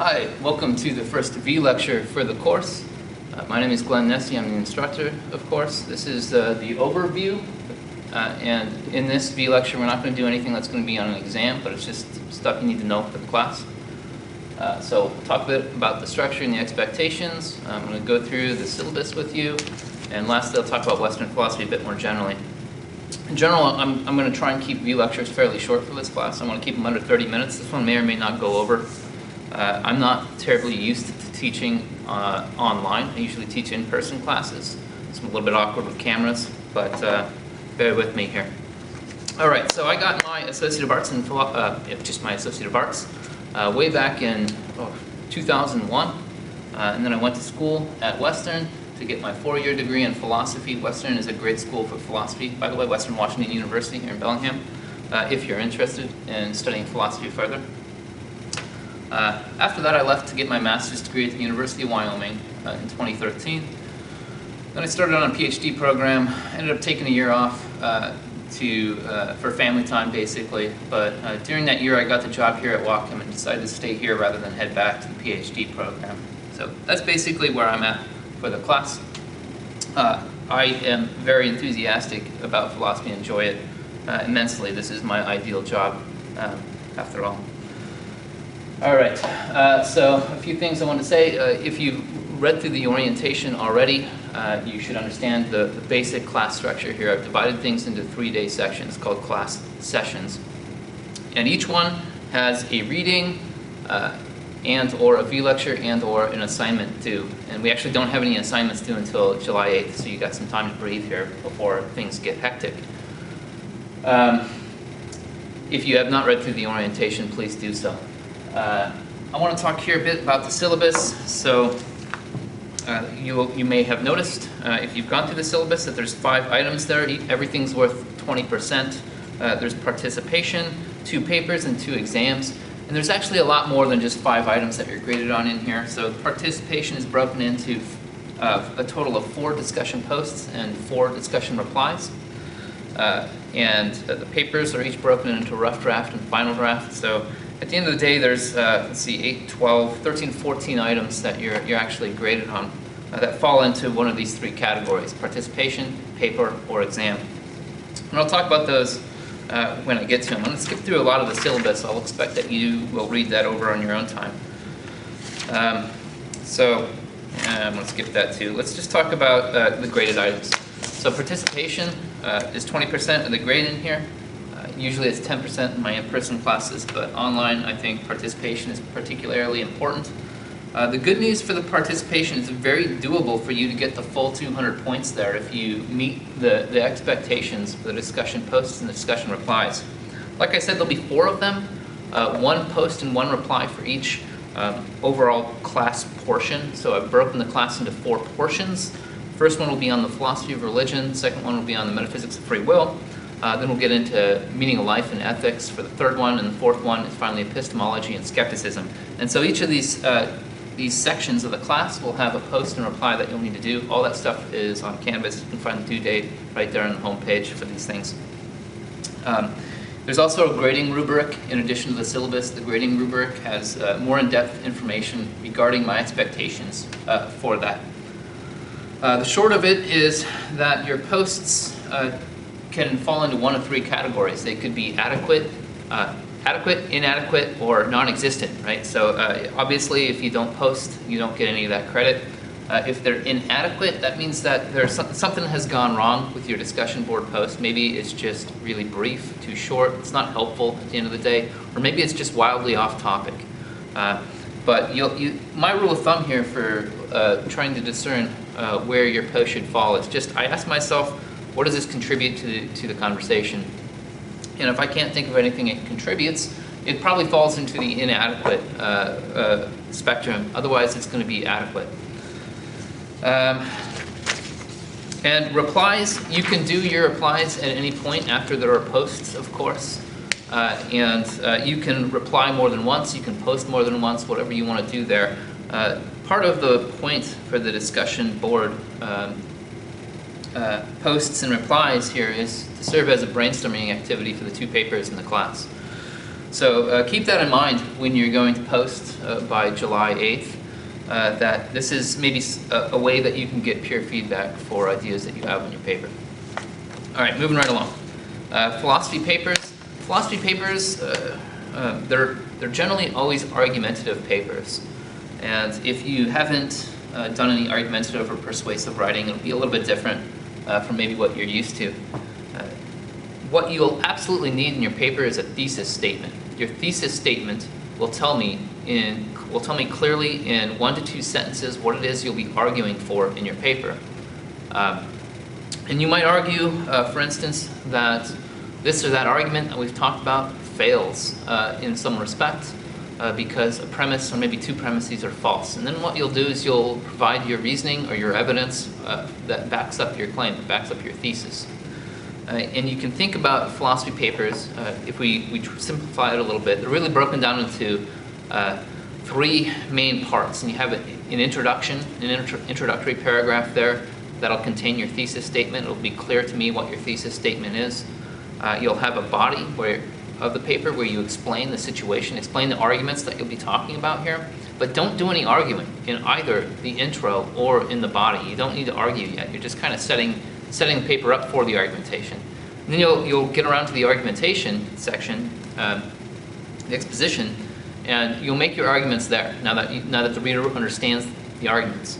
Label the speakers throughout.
Speaker 1: Hi, welcome to the first Vlecture for the course. My name is Glenn Nessie, I'm the instructor, of course. This is the overview, and in this Vlecture we're not going to do anything that's going to be on an exam, but it's just stuff you need to know for the class. So we'll talk a bit about the structure and the expectations. I'm going to go through the syllabus with you, and lastly I'll talk about Western philosophy a bit more generally. In general, I'm going to try and keep Vlectures fairly short for this class. I want to keep them under 30 minutes. This one may or may not go over. I'm not terribly used to teaching online. I usually teach in-person classes. It's a little bit awkward with cameras, but bear with me here. All right, so I got my Associate of Arts in just my Associate of Arts way back in 2001, and then I went to school at Western to get my 4-year degree in philosophy. Western is a great school for philosophy. By the way, Western Washington University here in Bellingham, if you're interested in studying philosophy further. After that, I left to get my master's degree at the University of Wyoming in 2013. Then I started on a PhD program. I ended up taking a year off for family time, basically. But during that year, I got the job here at Wacom and decided to stay here rather than head back to the PhD program. So that's basically where I'm at for the class. I am very enthusiastic about philosophy and enjoy it immensely. This is my ideal job, after all. All right, so a few things I want to say. If you've read through the orientation already, you should understand the basic class structure here. I've divided things into 3-day sections called class sessions. And each one has a reading and or a Vlecture and or an assignment due. And we actually don't have any assignments due until July 8th, so you got some time to breathe here before things get hectic. If you have not read through the orientation, please do so. I want to talk here a bit about the syllabus. So you may have noticed, if you've gone through the syllabus, that there's 5 items there. Everything's worth 20%. There's participation, 2 papers, and 2 exams. And there's actually a lot more than just 5 items that you're graded on in here. So participation is broken into a total of 4 discussion posts and 4 discussion replies. And the papers are each broken into rough draft and final draft. So at the end of the day, there's, let's see, 8, 12, 13, 14 items that you're actually graded on that fall into one of these 3 categories: participation, paper, or exam. And I'll talk about those when I get to them. I'm going to skip through a lot of the syllabus. I'll expect that you will read that over on your own time. I'm going to skip that too. Let's just talk about the graded items. So participation is 20% of the grade in here. Usually it's 10% in my in-person classes, but online I think participation is particularly important. The good news for the participation is very doable for you to get the full 200 points there if you meet the expectations for the discussion posts and the discussion replies. Like I said, there'll be 4 of them, 1 post and 1 reply for each overall class portion. So I've broken the class into 4 portions. First one will be on the philosophy of religion, second one will be on the metaphysics of free will. Then we'll get into meaning of life and ethics for the 3rd one, and the 4th one is finally epistemology and skepticism. And so each of these sections of the class will have a post and reply that you'll need to do. All that stuff is on Canvas. You can find the due date right there on the home page for these things. There's also a grading rubric in addition to the syllabus. The grading rubric has more in-depth information regarding my expectations for that. The short of it is that your posts can fall into 1 of 3 categories. They could be adequate, inadequate, or non-existent, right? So obviously if you don't post, you don't get any of that credit. If they're inadequate, that means that something has gone wrong with your discussion board post. Maybe it's just really brief, too short, it's not helpful at the end of the day, or maybe it's just wildly off topic. But my rule of thumb here for trying to discern where your post should fall is just, I ask myself, what does this contribute to the conversation? And if I can't think of anything it contributes, it probably falls into the inadequate spectrum. Otherwise, it's going to be adequate. And replies, you can do your replies at any point after there are posts, of course. You can reply more than once, you can post more than once, whatever you want to do there. Part of the point for the discussion board posts and replies here is to serve as a brainstorming activity for the 2 papers in the class. So keep that in mind when you're going to post by July 8th, that this is maybe a way that you can get peer feedback for ideas that you have in your paper. All right, moving right along. Philosophy papers. Philosophy papers, they're generally always argumentative papers. And if you haven't done any argumentative or persuasive writing, it'll be a little bit different from maybe what you're used to. What you'll absolutely need in your paper is a thesis statement. Your thesis statement will tell me clearly in 1 to 2 sentences what it is you'll be arguing for in your paper. And you might argue, for instance, that this or that argument that we've talked about fails in some respect because a premise or maybe 2 premises are false. And then what you'll do is you'll provide your reasoning or your evidence that backs up your claim, that backs up your thesis. And you can think about philosophy papers, if we simplify it a little bit, they're really broken down into 3 main parts. And you have an introduction, an introductory paragraph there that'll contain your thesis statement. It'll be clear to me what your thesis statement is. You'll have a body of the paper where you explain the situation, explain the arguments that you'll be talking about here, but don't do any arguing in either the intro or in the body. You don't need to argue yet. You're just kind of setting the paper up for the argumentation. And then you'll get around to the argumentation section, the exposition, and you'll make your arguments there now that the reader understands the arguments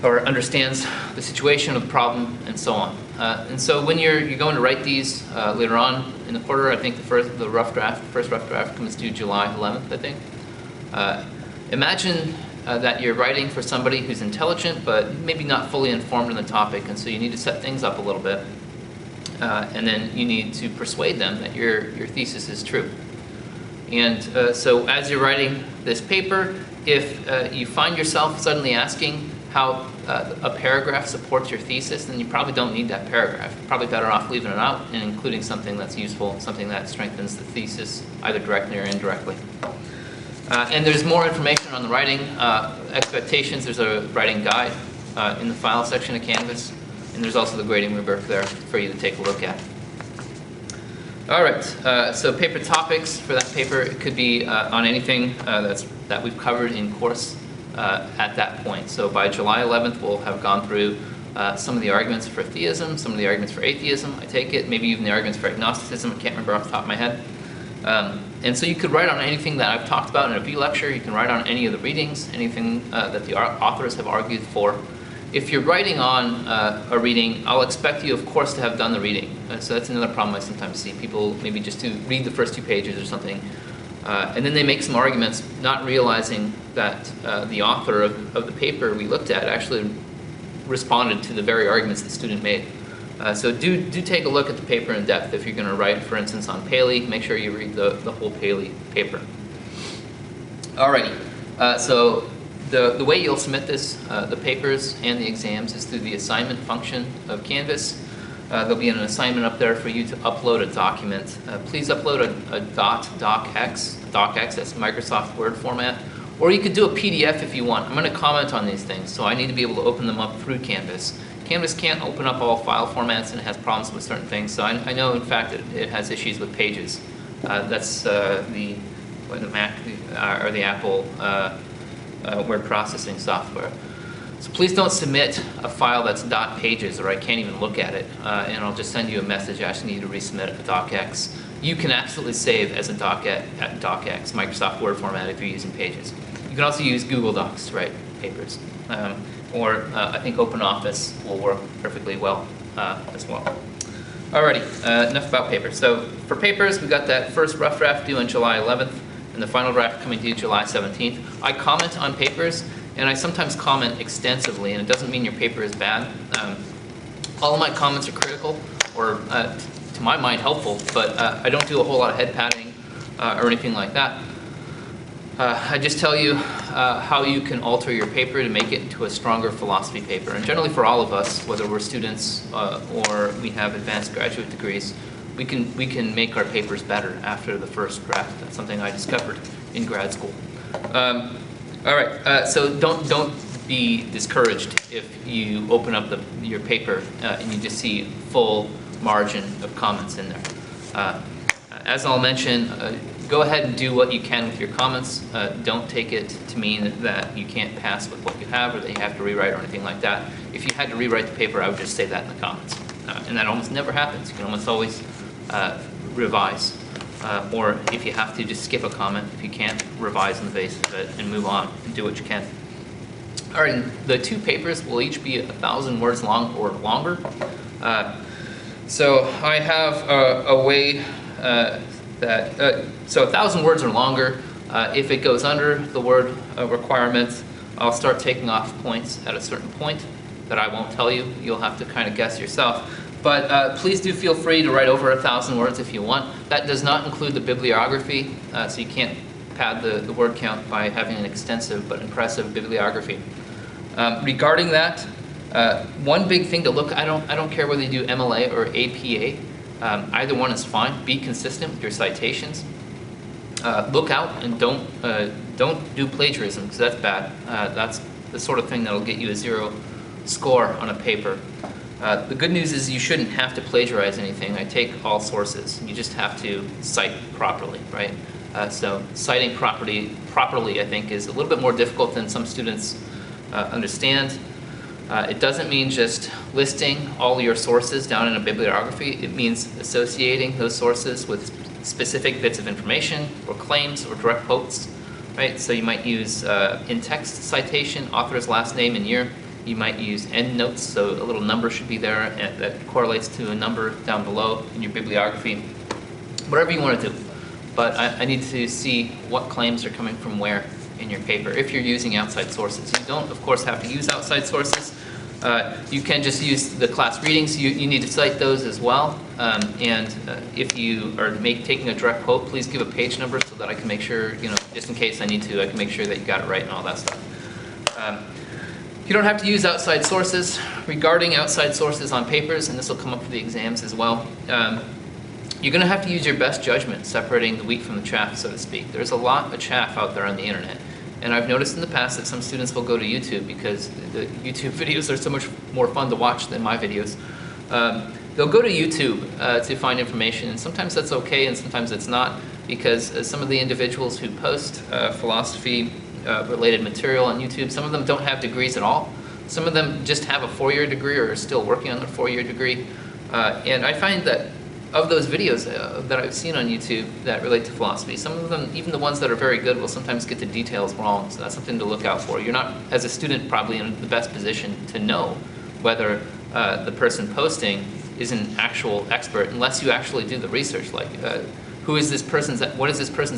Speaker 1: or understands the situation of the problem and so on. And so when you're going to write these later on in the quarter, I think the first rough draft comes due July 11th, I think. Imagine that you're writing for somebody who's intelligent but maybe not fully informed on the topic, and so you need to set things up a little bit. And then you need to persuade them that your thesis is true. And so as you're writing this paper, if you find yourself suddenly asking how a paragraph supports your thesis, then you probably don't need that paragraph. You're probably better off leaving it out and including something that's useful, something that strengthens the thesis either directly or indirectly. And there's more information on the writing expectations. There's a writing guide in the file section of Canvas, and there's also the grading rubric there for you to take a look at. All right, so paper topics for that paper, it could be on anything that we've covered in course at that point. So by July 11th, we'll have gone through some of the arguments for theism, some of the arguments for atheism, I take it, maybe even the arguments for agnosticism, I can't remember off the top of my head. And so you could write on anything that I've talked about in a Vlecture. You can write on any of the readings, anything that the authors have argued for. If you're writing on a reading, I'll expect you, of course, to have done the reading. So that's another problem I sometimes see. People maybe just to read the first 2 pages or something, and then they make some arguments, not realizing that the author of the paper we looked at actually responded to the very arguments the student made. So do take a look at the paper in depth if you're going to write, for instance, on Paley. Make sure you read the whole Paley paper. Alrighty, so the way you'll submit this, the papers and the exams, is through the assignment function of Canvas. There'll be an assignment up there for you to upload a document. Please upload a .docx, that's Microsoft Word format, or you could do a PDF if you want. I'm going to comment on these things, so I need to be able to open them up through Canvas. Canvas can't open up all file formats and it has problems with certain things, so I know in fact it has issues with Pages. That's the Mac or the Apple word processing software. So please don't submit a file that's .pages or I can't even look at it, and I'll just send you a message asking you to resubmit a docx. You can absolutely save as a docx, Microsoft Word format, if you're using Pages. You can also use Google Docs to write papers. Or I think OpenOffice will work perfectly well as well. Alrighty, enough about papers. So for papers, we've got that first rough draft due on July 11th, and the final draft coming due July 17th. I comment on papers, and I sometimes comment extensively, and it doesn't mean your paper is bad. All of my comments are critical, or to my mind helpful, but I don't do a whole lot of head patting or anything like that. I just tell you how you can alter your paper to make it into a stronger philosophy paper. And generally for all of us, whether we're students or we have advanced graduate degrees, we can make our papers better after the first draft. That's something I discovered in grad school. All right, so don't be discouraged if you open up your paper and you just see full margin of comments in there. As I'll mention, go ahead and do what you can with your comments. Don't take it to mean that you can't pass with what you have or that you have to rewrite or anything like that. If you had to rewrite the paper, I would just say that in the comments. And that almost never happens. You can almost always revise. Or if you have to, just skip a comment. If you can't, revise on the basis of it and move on and do what you can. All right, the two papers will each be 1,000 words long or longer. So I have a way so 1,000 words or longer. If it goes under the word requirements, I'll start taking off points at a certain point that I won't tell you. You'll have to kind of guess yourself. But please do feel free to write over 1,000 words if you want. That does not include the bibliography, so you can't pad the word count by having an extensive but impressive bibliography. Regarding that, one big thing to look, I don't care whether you do MLA or APA. Either one is fine. Be consistent with your citations. Look out and don't do plagiarism, because that's bad. That's the sort of thing that'll get you a 0 score on a paper. The good news is you shouldn't have to plagiarize anything. I take all sources. You just have to cite properly, right? So citing properly, I think, is a little bit more difficult than some students understand. It doesn't mean just listing all your sources down in a bibliography. It means associating those sources with specific bits of information or claims or direct quotes, right? So you might use in-text citation, author's last name and year. You might use endnotes, so a little number should be there that correlates to a number down below in your bibliography. Whatever you want to do. But I need to see what claims are coming from where in your paper if you're using outside sources. You don't, of course, have to use outside sources. You can just use the class readings. You need to cite those as well. If you are taking a direct quote, please give a page number so that I can make sure, just in case I need to, I can make sure that you got it right and all that stuff. You don't have to use outside sources. Regarding outside sources on papers, and this will come up for the exams as well, you're going to have to use your best judgment separating the wheat from the chaff, so to speak. There's a lot of chaff out there on the internet. And I've noticed in the past that some students will go to YouTube because the YouTube videos are so much more fun to watch than my videos. They'll go to YouTube to find information, and sometimes that's okay and sometimes it's not, because some of the individuals who post philosophy related material on YouTube, some of them don't have degrees at all. Some of them just have a 4-year degree or are still working on their 4-year degree. And I find that of those videos that I've seen on YouTube that relate to philosophy, some of them, even the ones that are very good, will sometimes get the details wrong. So that's something to look out for. You're not, as a student, probably in the best position to know whether the person posting is an actual expert unless you actually do the research. Like, what is this person's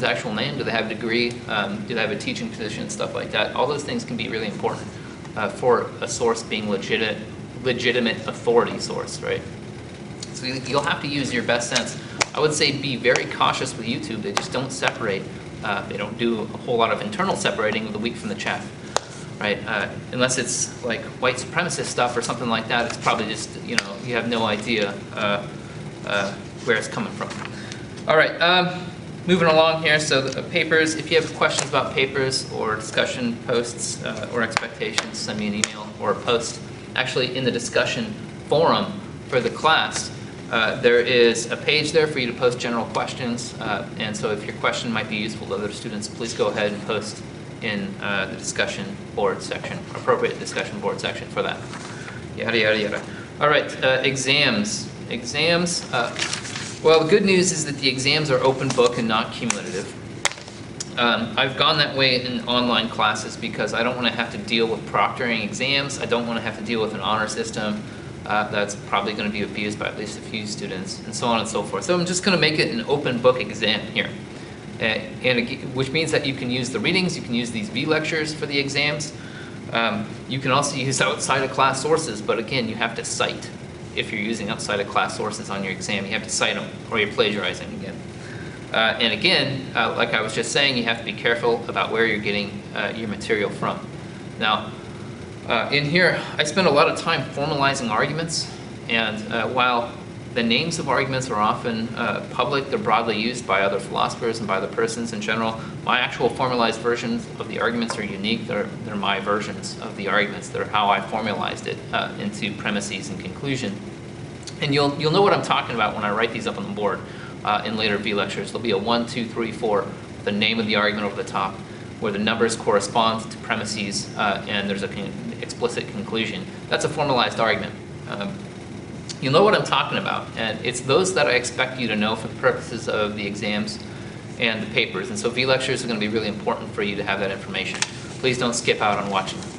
Speaker 1: actual name? Do they have a degree? Do they have a teaching position? Stuff like that. All those things can be really important for a source being legitimate authority source, right? So you'll have to use your best sense. I would say be very cautious with YouTube. They just don't separate. They don't do a whole lot of internal separating of the wheat from the chaff, right? Unless it's like white supremacist stuff or something like that. It's probably just, you have no idea where it's coming from. All right, moving along here. So the papers, if you have questions about papers or discussion posts or expectations, send me an email or a post. Actually, in the discussion forum for the class, there is a page there for you to post general questions, and so if your question might be useful to other students, please go ahead and post in the discussion board section, appropriate discussion board section for that. Yada, yada, yada. All right, exams. Well, the good news is that the exams are open book and not cumulative. I've gone that way in online classes because I don't want to have to deal with proctoring exams. I don't want to have to deal with an honor system. That's probably going to be abused by at least a few students, and so on and so forth. So I'm just going to make it an open book exam here, which means that you can use the readings, you can use these Vlectures for the exams. You can also use outside of class sources, but again, you have to cite. If you're using outside of class sources on your exam, you have to cite them, or you're plagiarizing again. And again, like I was just saying, you have to be careful about where you're getting your material from. Now, in here, I spend a lot of time formalizing arguments, and while the names of arguments are often public, they're broadly used by other philosophers and by other persons in general. My actual formalized versions of the arguments are unique. They're my versions of the arguments. They're how I formalized it into premises and conclusion. And you'll know what I'm talking about when I write these up on the board. in later Vlectures. There'll be a 1, 2, 3, 4, the name of the argument over the top, where the numbers correspond to premises, and there's an explicit conclusion. That's a formalized argument. You'll know what I'm talking about, and it's those that I expect you to know for the purposes of the exams and the papers. And so Vlectures are going to be really important for you to have that information. Please don't skip out on watching them.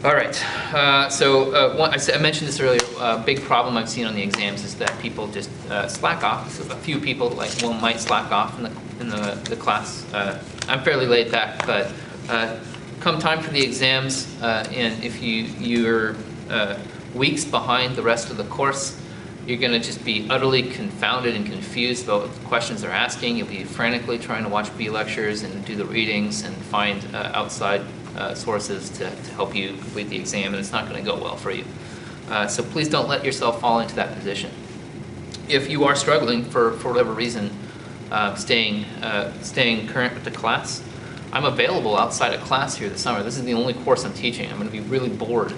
Speaker 1: All right, I mentioned this earlier, a big problem I've seen on the exams is that people just slack off. So a few people might slack off in the class. I'm fairly laid back, but come time for the exams, and if you're weeks behind the rest of the course, you're going to just be utterly confounded and confused about what the questions they're asking. You'll be frantically trying to watch Vlectures and do the readings and find outside sources to help you complete the exam, and it's not going to go well for you. So please don't let yourself fall into that position. If you are struggling for whatever reason, staying current with the class, I'm available outside of class here this summer. This is the only course I'm teaching. I'm going to be really bored.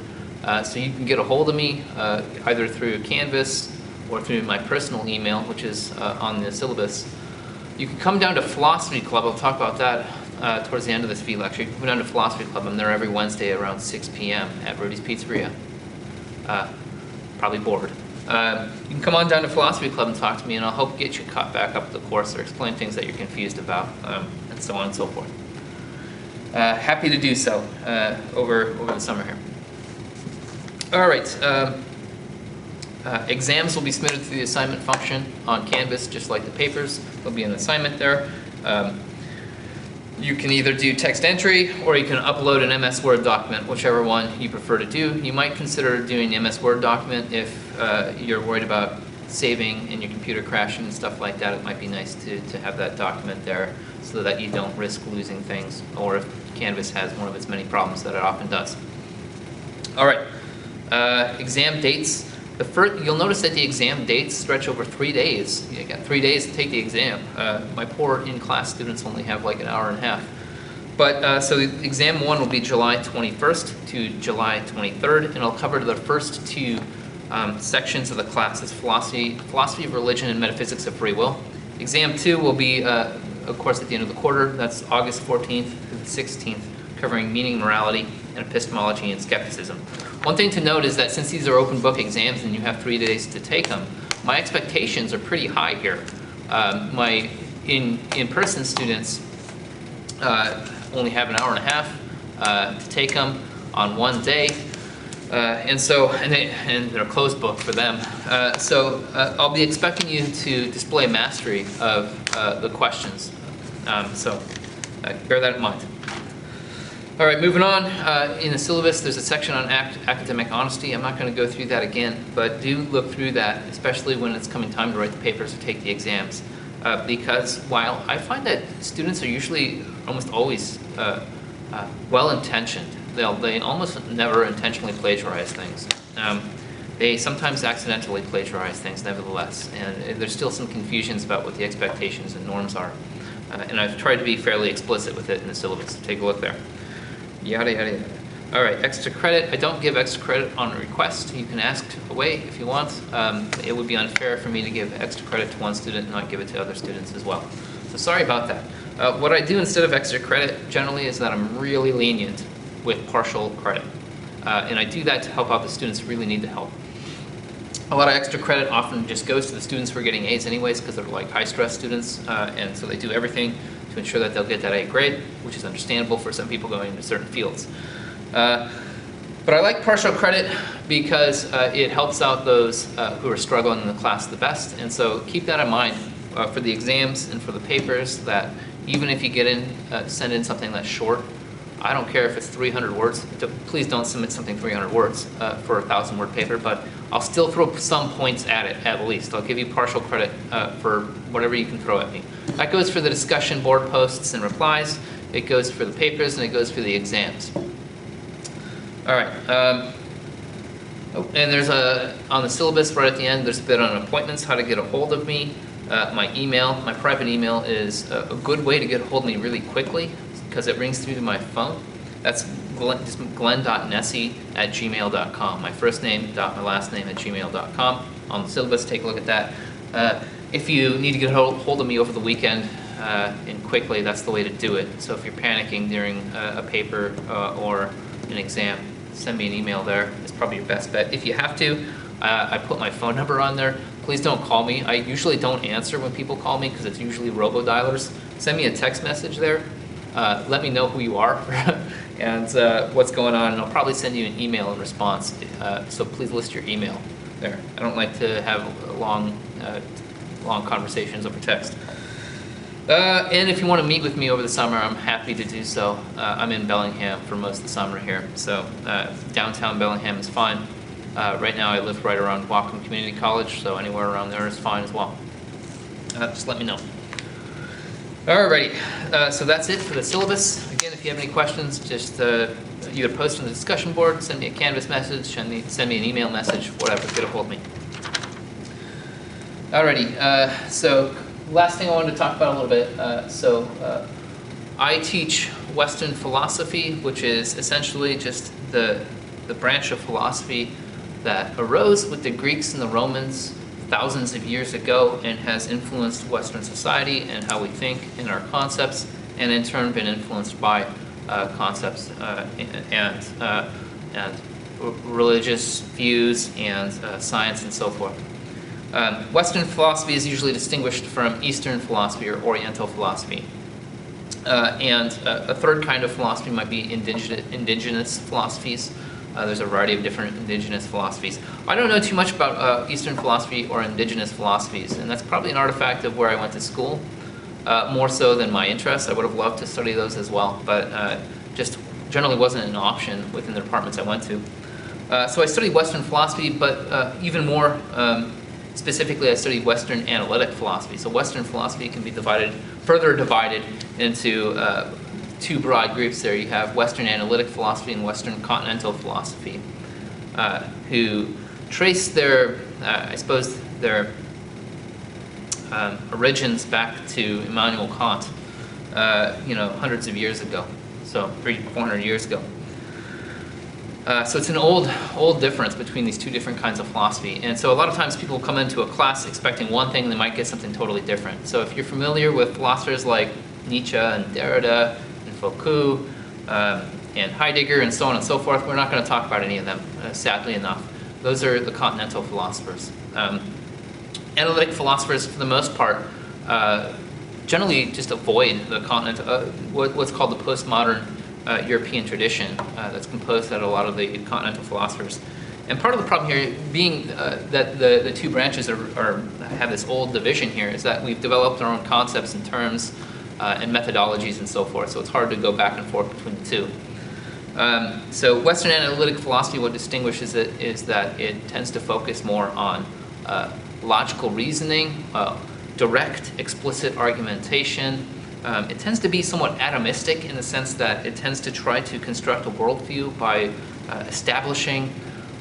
Speaker 1: So you can get a hold of me either through Canvas or through my personal email, which is on the syllabus. You can come down to Philosophy Club. I'll talk about that towards the end of this Vlecture. You can come down to Philosophy Club. I'm there every Wednesday around 6 p.m. at Rudy's Pizzeria. Probably bored. You can come on down to Philosophy Club and talk to me, and I'll help get you caught back up with the course or explain things that you're confused about, and so on and so forth. Happy to do so over the summer here. All right. Exams will be submitted to the assignment function on Canvas, just like the papers. There'll be an assignment there. You can either do text entry or you can upload an MS Word document, whichever one you prefer to do. You might consider doing an MS Word document if you're worried about saving and your computer crashing and stuff like that. It might be nice to have that document there so that you don't risk losing things, or if Canvas has one of its many problems that it often does. All right, exam dates. You'll notice that the exam dates stretch over 3 days. You got 3 days to take the exam. My poor in-class students only have like an hour and a half. But so exam 1 will be July 21st to July 23rd, and it'll cover the first two sections of the class. It's philosophy of religion and metaphysics of free will. Exam 2 will be, of course, at the end of the quarter. That's August 14th to the 16th, covering meaning, morality, and epistemology and skepticism. One thing to note is that since these are open book exams and you have 3 days to take them, my expectations are pretty high here. My in-person students only have an hour and a half to take them on one day, and they're closed book for them. So I'll be expecting you to display mastery of the questions. So bear that in mind. All right, moving on. In the syllabus, there's a section on academic honesty. I'm not going to go through that again, but do look through that, especially when it's coming time to write the papers or take the exams. Because while I find that students are usually almost always well-intentioned, they almost never intentionally plagiarize things. They sometimes accidentally plagiarize things nevertheless, and there's still some confusions about what the expectations and norms are. And I've tried to be fairly explicit with it in the syllabus. Take a look there. Yada, yada, yada. All right, extra credit. I don't give extra credit on request. You can ask away if you want. It would be unfair for me to give extra credit to one student and not give it to other students as well. So sorry about that. What I do instead of extra credit generally is that I'm really lenient with partial credit. And I do that to help out the students who really need the help. A lot of extra credit often just goes to the students who are getting A's anyways because they're like high-stress students, and so they do everything to ensure that they'll get that A grade, which is understandable for some people going into certain fields. But I like partial credit because it helps out those who are struggling in the class the best, and so keep that in mind for the exams and for the papers, that even if you get in, send in something that's short. I don't care if it's 300 words. Please don't submit something 300 words for a 1,000-word paper, but I'll still throw some points at it at least. I'll give you partial credit for whatever you can throw at me. That goes for the discussion board posts and replies. It goes for the papers, and it goes for the exams. All right. And there's on the syllabus right at the end, there's a bit on appointments, how to get a hold of me. My email, my private email is a good way to get a hold of me really quickly because it rings through to my phone. That's glenn.nesse@gmail.com. My first name dot my last name @gmail.com. On the syllabus, take a look at that. If you need to get hold of me over the weekend and quickly, that's the way to do it. So if you're panicking during a paper or an exam, send me an email there. It's probably your best bet. If you have to, I put my phone number on there. Please don't call me. I usually don't answer when people call me because it's usually robo-dialers. Send me a text message there. Let me know who you are and what's going on, and I'll probably send you an email in response. So please list your email there. I don't like to have long conversations over text. And if you want to meet with me over the summer, I'm happy to do so. I'm in Bellingham for most of the summer here, so downtown Bellingham is fine. Right now I live right around Whatcom Community College, so anywhere around there is fine as well. Just let me know. Alrighty, so that's it for the syllabus. Again, if you have any questions, just either post on the discussion board, send me a Canvas message, send me an email message, whatever, get a hold of me. Alrighty, so last thing I wanted to talk about a little bit. I teach Western philosophy, which is essentially just the branch of philosophy that arose with the Greeks and the Romans thousands of years ago and has influenced Western society and how we think and our concepts, and in turn been influenced by concepts and religious views and science and so forth. Western philosophy is usually distinguished from Eastern philosophy or Oriental philosophy. And a third kind of philosophy might be indigenous philosophies. There's a variety of different indigenous philosophies. I don't know too much about Eastern philosophy or indigenous philosophies, and that's probably an artifact of where I went to school, more so than my interests. I would have loved to study those as well, but just generally wasn't an option within the departments I went to. So I studied Western philosophy, but even more specifically, I studied Western analytic philosophy. So Western philosophy can be further divided into two broad groups there. You have Western analytic philosophy and Western continental philosophy, who trace their origins back to Immanuel Kant, hundreds of years ago, so 300-400 years ago. So it's an old difference between these two different kinds of philosophy. And so a lot of times people come into a class expecting one thing, they might get something totally different. So if you're familiar with philosophers like Nietzsche and Derrida and Foucault and Heidegger and so on and so forth, we're not going to talk about any of them, sadly enough. Those are the continental philosophers. Analytic philosophers, for the most part, generally just avoid the continental, what's called the postmodern European tradition that's composed out of a lot of the continental philosophers. And part of the problem here being that the two branches have this old division here is that we've developed our own concepts and terms and methodologies and so forth, so it's hard to go back and forth between the two. So Western analytic philosophy, what distinguishes it is that it tends to focus more on logical reasoning, direct, explicit argumentation. It tends to be somewhat atomistic in the sense that it tends to try to construct a worldview by establishing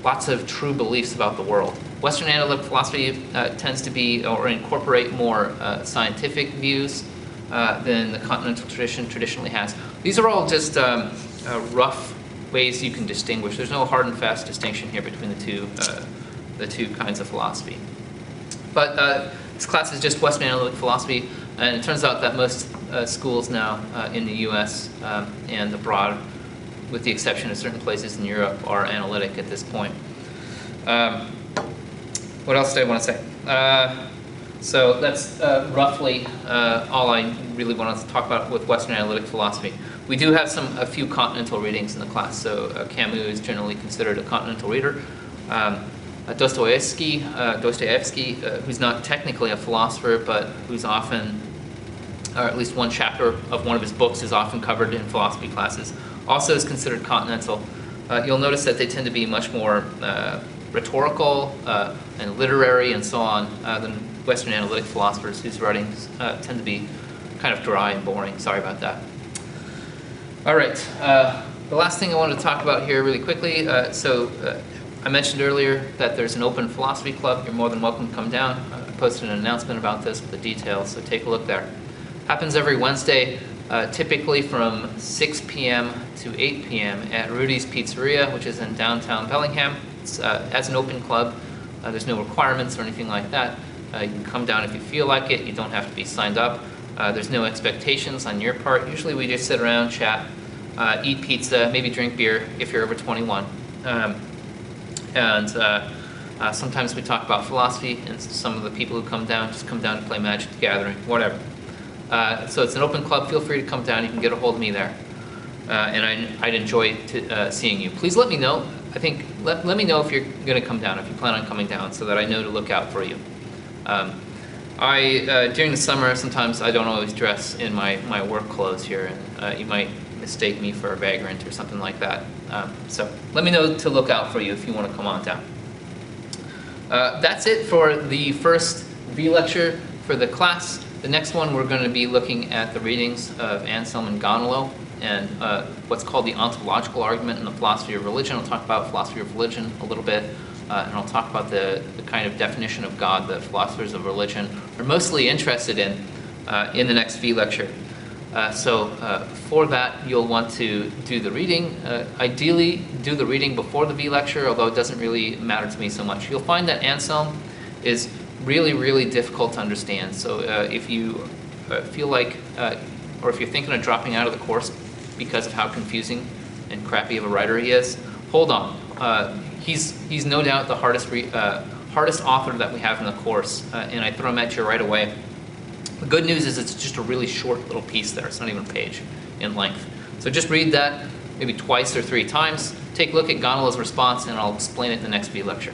Speaker 1: lots of true beliefs about the world. Western analytic philosophy tends to be or incorporate more scientific views than the continental tradition traditionally has. These are all just rough ways you can distinguish. There's no hard and fast distinction here between the two kinds of philosophy. But this class is just Western analytic philosophy, and it turns out that most schools now in the U.S. And abroad, with the exception of certain places in Europe, are analytic at this point. What else did I want to say? So that's roughly all I really wanted to talk about with Western analytic philosophy. We do have a few continental readings in the class. So Camus is generally considered a continental reader. Dostoevsky, who's not technically a philosopher, but who's often, or at least one chapter of one of his books is often covered in philosophy classes, also is considered continental. You'll notice that they tend to be much more rhetorical and literary and so on than Western analytic philosophers, whose writings tend to be kind of dry and boring. Sorry about that. All right, the last thing I wanted to talk about here really quickly, I mentioned earlier that there's an open philosophy club. You're more than welcome to come down. I posted an announcement about this with the details, so take a look there. Happens every Wednesday, typically from 6 p.m. to 8 p.m. at Rudy's Pizzeria, which is in downtown Bellingham. It's as an open club. There's no requirements or anything like that. You can come down if you feel like it. You don't have to be signed up. There's no expectations on your part. Usually we just sit around, chat, eat pizza, maybe drink beer if you're over 21. Sometimes we talk about philosophy, and some of the people who come down just come down to play Magic the Gathering, whatever. So it's an open club. Feel free to come down. You can get a hold of me there. And I'd enjoy seeing you. Please let me know. I think let me know if you're going to come down, if you plan on coming down, so that I know to look out for you. During the summer, sometimes I don't always dress in my work clothes here, and you might mistake me for a vagrant or something like that. So let me know to look out for you if you want to come on down. That's it for the first V-lecture for the class. The next one, we're going to be looking at the readings of Anselm and Goneril and what's called the ontological argument in the philosophy of religion. I'll talk about philosophy of religion a little bit, and I'll talk about the kind of definition of God that philosophers of religion are mostly interested in the next V-lecture. For that, you'll want to do the reading. Ideally, do the reading before the V-lecture, although it doesn't really matter to me so much. You'll find that Anselm is really, really difficult to understand. So if you feel like, or if you're thinking of dropping out of the course because of how confusing and crappy of a writer he is, hold on. He's no doubt the hardest author that we have in the course, and I throw him at you right away. The good news is it's just a really short little piece there. It's not even a page in length. So just read that maybe twice or 3 times. Take a look at Goneril's response, and I'll explain it in the next V-lecture.